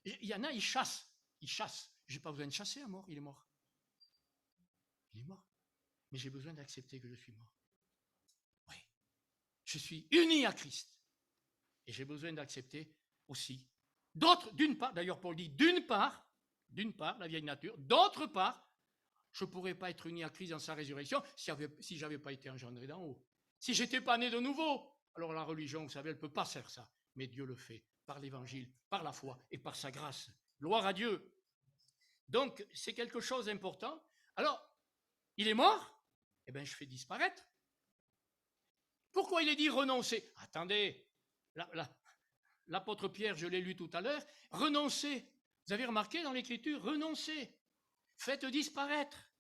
Il y en a, ils chassent. Je n'ai pas besoin de chasser un mort, il est mort. Il est mort. Mais j'ai besoin d'accepter que je suis mort. Oui. Je suis uni à Christ. Et j'ai besoin d'accepter aussi. D'autre, d'une part, d'ailleurs Paul dit, d'une part, la vieille nature, d'autre part, je ne pourrais pas être uni à Christ dans sa résurrection si je n'avais pas été engendré d'en haut. Si je n'étais pas né de nouveau. Alors la religion, vous savez, elle ne peut pas faire ça. Mais Dieu le fait par l'évangile, par la foi et par sa grâce. Gloire à Dieu. Donc, c'est quelque chose d'important. Alors, il est mort? Eh bien, je fais disparaître. Pourquoi il est dit renoncer? Attendez, l'apôtre Pierre, je l'ai lu tout à l'heure, renoncer. Vous avez remarqué dans l'Écriture, renoncer. Faites disparaître.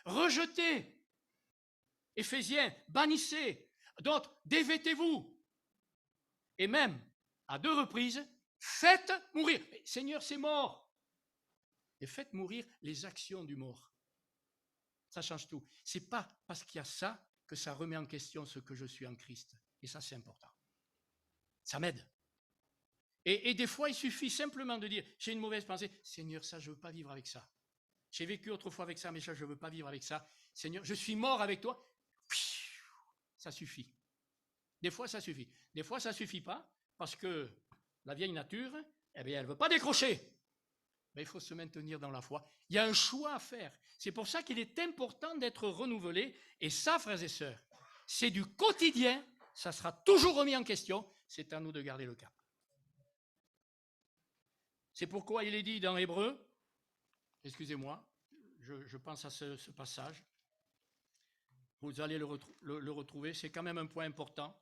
Rejetez. Éphésiens, bannissez. D'autres, dévêtez-vous. Et même, à 2 reprises, faites mourir. Mais, Seigneur, c'est mort. Et faites mourir les actions du mort. Ça change tout. Ce n'est pas parce qu'il y a ça que ça remet en question ce que je suis en Christ. Et ça, c'est important. Ça m'aide. Et des fois, il suffit simplement de dire, j'ai une mauvaise pensée, Seigneur, ça, je ne veux pas vivre avec ça. J'ai vécu autrefois avec ça, mais ça, je ne veux pas vivre avec ça. Seigneur, je suis mort avec toi. Ça suffit. Des fois, ça suffit. Des fois, ça ne suffit pas, parce que la vieille nature, eh bien, elle ne veut pas décrocher. Mais il faut se maintenir dans la foi. Il y a un choix à faire. C'est pour ça qu'il est important d'être renouvelé. Et ça, frères et sœurs, c'est du quotidien. Ça sera toujours remis en question. C'est à nous de garder le cap. C'est pourquoi il est dit dans Hébreux, excusez-moi, je pense à ce passage. Vous allez le retrouver. C'est quand même un point important.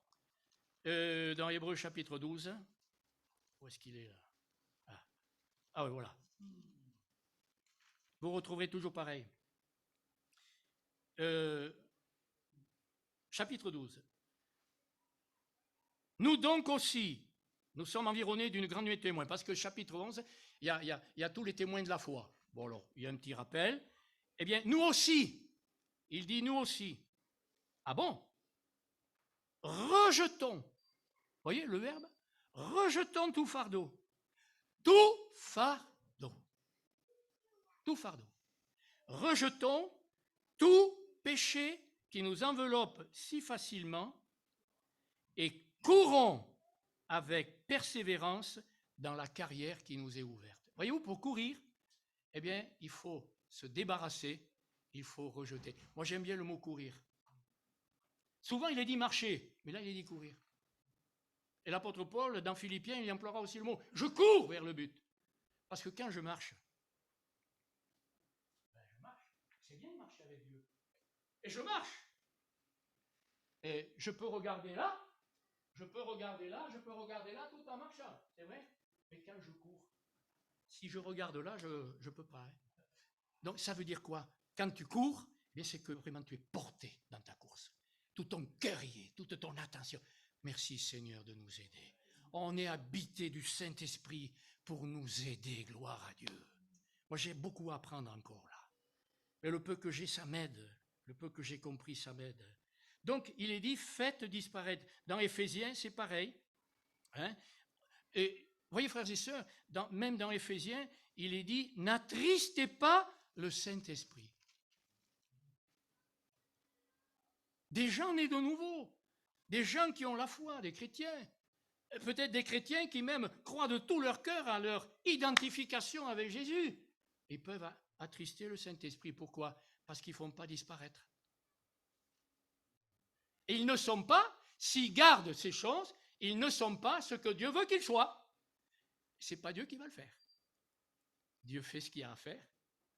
Dans Hébreux chapitre 12. Où est-ce qu'il est là? Ah oui, voilà. Vous retrouverez toujours pareil. Chapitre 12. Nous donc aussi, nous sommes environnés d'une grande nuée de témoins, parce que chapitre 11, il y a tous les témoins de la foi. Bon alors, il y a un petit rappel. Eh bien, nous aussi, il dit nous aussi. Ah bon? Rejetons, voyez le verbe? Rejetons tout fardeau. Tout fardeau. Tout fardeau. Rejetons tout péché qui nous enveloppe si facilement et courons avec persévérance dans la carrière qui nous est ouverte. Voyez-vous, pour courir, eh bien, il faut se débarrasser, il faut rejeter. Moi, j'aime bien le mot courir. Souvent, il est dit marcher, mais là, il est dit courir. Et l'apôtre Paul, dans Philippiens, il emploiera aussi le mot « je cours vers le but ». Parce que quand je marche, c'est bien de marcher avec Dieu. Et je marche. Et je peux regarder là, je peux regarder là, je peux regarder là tout en marchant. C'est vrai? Mais quand je cours, si je regarde là, je ne peux pas. Hein. Donc ça veut dire quoi? Quand tu cours, eh c'est que vraiment tu es porté dans ta course. Tout ton cœur y est, toute ton attention. Merci Seigneur de nous aider. On est habité du Saint-Esprit pour nous aider, gloire à Dieu. Moi j'ai beaucoup à apprendre encore là. Mais le peu que j'ai, ça m'aide. Le peu que j'ai compris, ça m'aide. Donc, il est dit, faites disparaître. Dans Éphésiens, c'est pareil. Hein? Et, voyez, frères et sœurs, même dans Éphésiens, il est dit, n'attristez pas le Saint-Esprit. des gens nés de nouveau, des gens qui ont la foi, des chrétiens, peut-être des chrétiens qui même croient de tout leur cœur à leur identification avec Jésus. Ils peuvent attrister le Saint-Esprit. Pourquoi? Parce qu'ils ne font pas disparaître. Et ils ne sont pas, s'ils gardent ces choses, ils ne sont pas ce que Dieu veut qu'ils soient. Ce n'est pas Dieu qui va le faire. Dieu fait ce qu'il y a à faire.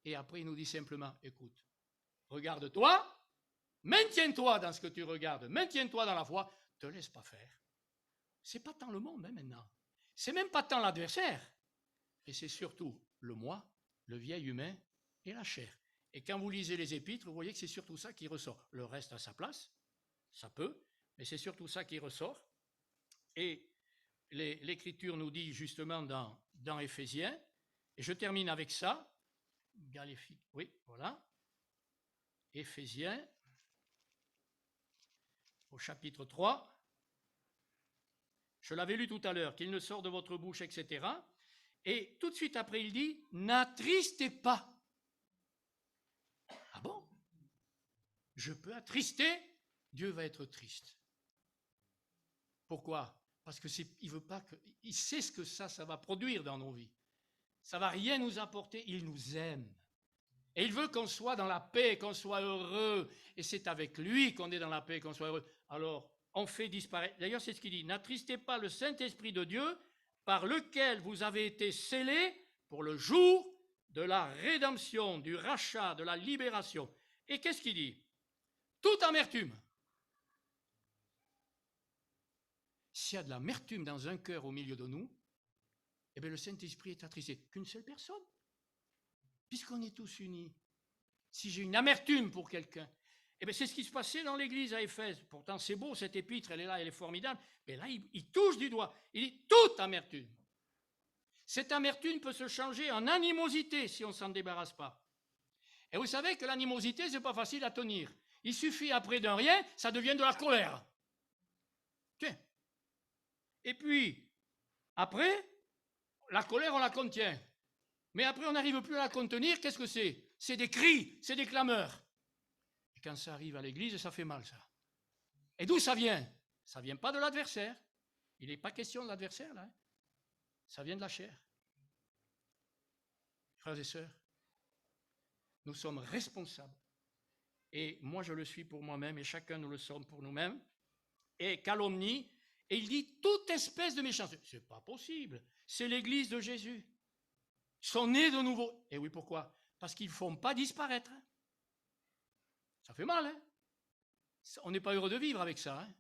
Et après, il nous dit simplement, écoute, regarde-toi, maintiens-toi dans ce que tu regardes, maintiens-toi dans la foi, ne te laisse pas faire. Ce n'est pas tant le monde maintenant. Ce n'est même pas tant l'adversaire. Et c'est surtout le moi, le vieil humain et la chair. Et quand vous lisez les épîtres, vous voyez que c'est surtout ça qui ressort. Le reste à sa place, ça peut, mais c'est surtout ça qui ressort. Et l'Écriture nous dit justement dans Éphésiens, et je termine avec ça, oui, voilà, Éphésiens, au chapitre 3, je l'avais lu tout à l'heure, qu'il ne sort de votre bouche, etc. Et tout de suite après, il dit, n'attristez pas. Ah bon? Je peux attrister? Dieu va être triste. Pourquoi? Parce qu'il veut pas il sait ce que ça va produire dans nos vies. Ça va rien nous apporter. Il nous aime. Et il veut qu'on soit dans la paix, qu'on soit heureux. Et c'est avec lui qu'on est dans la paix, qu'on soit heureux. Alors, on fait disparaître. D'ailleurs, c'est ce qu'il dit. N'attristez pas le Saint-Esprit de Dieu par lequel vous avez été scellés pour le jour de la rédemption, du rachat, de la libération. Et qu'est-ce qu'il dit? Toute amertume. S'il y a de l'amertume dans un cœur au milieu de nous, eh bien le Saint-Esprit est attristé. Qu'une seule personne. Puisqu'on est tous unis. Si j'ai une amertume pour quelqu'un, eh bien c'est ce qui se passait dans l'église à Éphèse. Pourtant c'est beau, cette épître, elle est là, elle est formidable. Mais là, il touche du doigt. Il dit toute amertume. Cette amertume peut se changer en animosité si on ne s'en débarrasse pas. Et vous savez que l'animosité, ce n'est pas facile à tenir. Il suffit après d'un rien, ça devient de la colère. Tiens. Et puis, après, la colère, on la contient. Mais après, on n'arrive plus à la contenir. Qu'est-ce que c'est? C'est des cris, c'est des clameurs. Et quand ça arrive à l'église, ça fait mal, ça. Et d'où ça vient? Ça ne vient pas de l'adversaire. Il n'est pas question de l'adversaire, là. Ça vient de la chair. Frères et sœurs, nous sommes responsables. Et moi, je le suis pour moi-même, et chacun nous le sommes pour nous-mêmes. Et calomnie, et il dit toute espèce de méchanceté. Ce n'est pas possible. C'est l'église de Jésus. Ils sont nés de nouveau. Et oui, pourquoi? Parce qu'ils ne font pas disparaître. Ça fait mal, hein? On n'est pas heureux de vivre avec ça. Hein?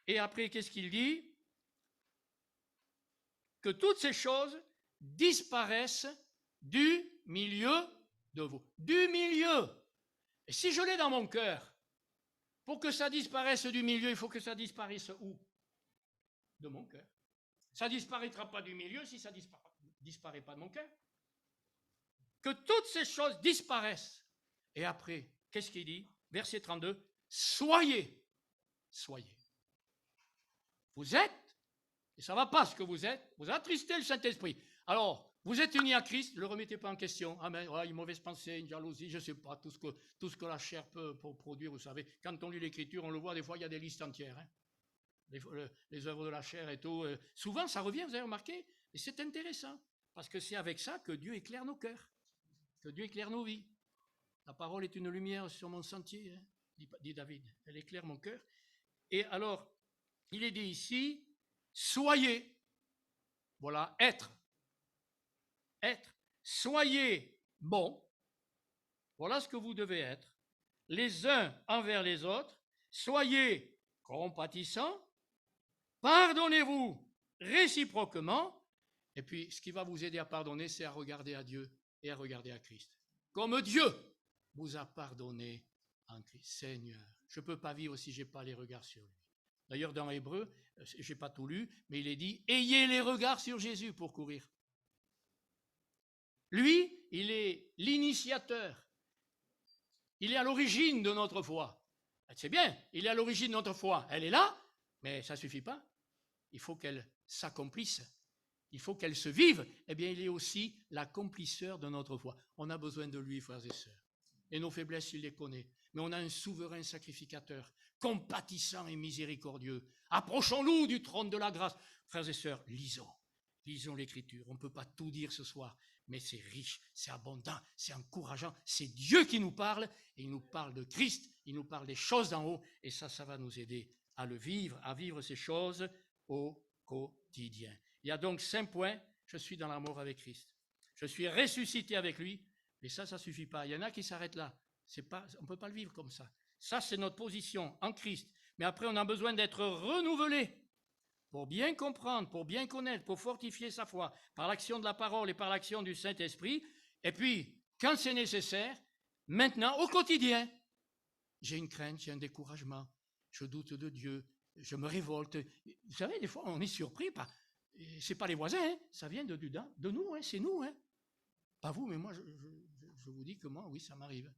Et après, qu'est-ce qu'il dit? Que toutes ces choses disparaissent du milieu de vous. Du milieu. Et si je l'ai dans mon cœur, pour que ça disparaisse du milieu, il faut que ça disparaisse où? De mon cœur. Ça ne disparaîtra pas du milieu si ça ne disparaît pas de mon cœur. Que toutes ces choses disparaissent. Et après, qu'est-ce qu'il dit? Verset 32, soyez. Soyez. Vous êtes, et ça ne va pas ce que vous êtes, vous attristez le Saint-Esprit. Alors, vous êtes unis à Christ, ne le remettez pas en question. Ah mais, une mauvaise pensée, une jalousie, je ne sais pas, tout ce que la chair peut produire, vous savez. Quand on lit l'Écriture, on le voit, des fois, il y a des listes entières. Hein. Les œuvres de la chair et tout. Souvent, ça revient, vous avez remarqué, et c'est intéressant, parce que c'est avec ça que Dieu éclaire nos cœurs, que Dieu éclaire nos vies. La parole est une lumière sur mon sentier, hein, dit David. Elle éclaire mon cœur. Et alors, il est dit ici, soyez, voilà, être, soyez bons, voilà ce que vous devez être, les uns envers les autres, soyez compatissants, pardonnez-vous réciproquement, et puis ce qui va vous aider à pardonner, c'est à regarder à Dieu et à regarder à Christ. Comme Dieu vous a pardonné en Christ. Seigneur, je ne peux pas vivre si je n'ai pas les regards sur lui. D'ailleurs, dans Hébreu, je n'ai pas tout lu, mais il est dit, ayez les regards sur Jésus pour courir. Lui, il est l'initiateur. Il est à l'origine de notre foi. C'est bien, il est à l'origine de notre foi. Elle est là, mais ça ne suffit pas. Il faut qu'elle s'accomplisse. Il faut qu'elle se vive. Eh bien, il est aussi l'accomplisseur de notre foi. On a besoin de lui, frères et sœurs. et nos faiblesses, il les connaît. Mais on a un souverain sacrificateur, compatissant et miséricordieux. Approchons-nous du trône de la grâce. Frères et sœurs, lisons l'Écriture. On ne peut pas tout dire ce soir, mais c'est riche, c'est abondant, c'est encourageant. C'est Dieu qui nous parle, et il nous parle de Christ, il nous parle des choses d'en haut, et ça va nous aider à le vivre, à vivre ces choses au quotidien. Il y a donc 5 points. Je suis dans la mort avec Christ. Je suis ressuscité avec lui, mais ça ne suffit pas. Il y en a qui s'arrêtent là. On ne peut pas le vivre comme ça. Ça, c'est notre position en Christ. Mais après, on a besoin d'être renouvelé pour bien comprendre, pour bien connaître, pour fortifier sa foi par l'action de la parole et par l'action du Saint-Esprit. Et puis, quand c'est nécessaire, maintenant, au quotidien, j'ai une crainte, j'ai un découragement, je doute de Dieu, je me révolte. Vous savez, des fois, on est surpris par... C'est pas les voisins, hein, ça vient de nous, hein, c'est nous. Hein. Pas vous, mais moi, je vous dis que moi, oui, ça m'arrive.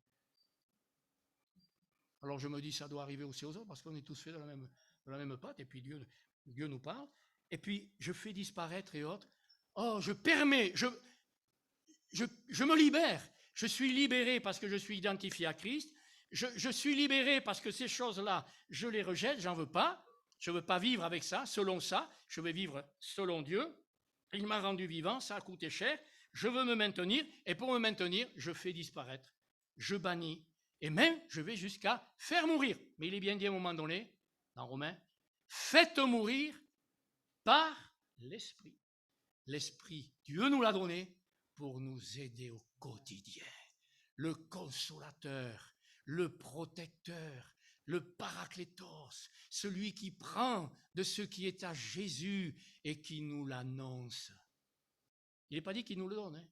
Alors je me dis, ça doit arriver aussi aux autres, parce qu'on est tous faits de la même pâte, et puis Dieu nous parle. Et puis, je fais disparaître et autres. Oh, je permets, je me libère. Je suis libéré parce que je suis identifié à Christ. Je suis libéré parce que ces choses-là, je les rejette, j'en veux pas. Je ne veux pas vivre avec ça, selon ça. Je veux vivre selon Dieu. Il m'a rendu vivant, ça a coûté cher. Je veux me maintenir, et pour me maintenir, je fais disparaître. Je bannis. Et même, je vais jusqu'à faire mourir. Mais il est bien dit à un moment donné, dans Romains, faites mourir par l'Esprit. L'Esprit, Dieu nous l'a donné pour nous aider au quotidien. Le consolateur, le protecteur, le paraclétos, celui qui prend de ce qui est à Jésus et qui nous l'annonce. Il n'est pas dit qu'il nous le donne. Hein.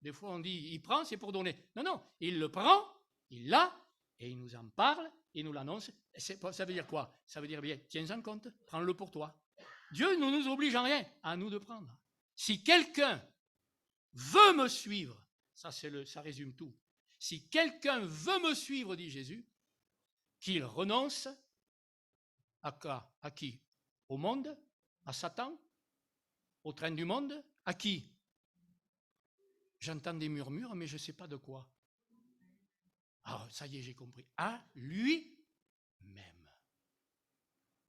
Des fois, on dit, il prend, c'est pour donner. Non, non, il le prend, il l'a, et il nous en parle, il nous l'annonce. Ça veut dire quoi? Ça veut dire, bien, tiens en compte, prends-le pour toi. Dieu ne nous oblige en rien, à nous de prendre. Si quelqu'un veut me suivre, ça résume tout. Si quelqu'un veut me suivre, dit Jésus, qu'il renonce à qui? Au monde? À Satan? Au train du monde? À qui? J'entends des murmures, mais je ne sais pas de quoi. Ah, ça y est, j'ai compris. À lui-même.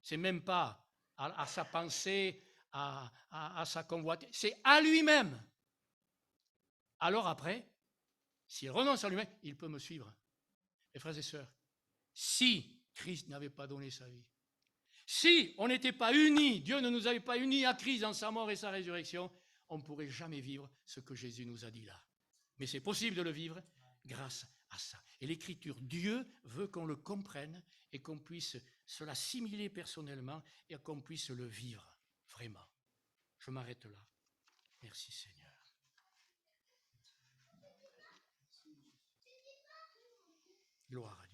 C'est même pas à sa pensée, à sa convoitise, c'est à lui-même. Alors après, s'il renonce à lui-même, il peut me suivre. Mes frères et sœurs, si Christ n'avait pas donné sa vie, si on n'était pas unis, Dieu ne nous avait pas unis à Christ dans sa mort et sa résurrection, on ne pourrait jamais vivre ce que Jésus nous a dit là. Mais c'est possible de le vivre grâce à ça. Et l'Écriture, Dieu veut qu'on le comprenne et qu'on puisse se l'assimiler personnellement et qu'on puisse le vivre vraiment. Je m'arrête là. Merci Seigneur. Gloire à Dieu.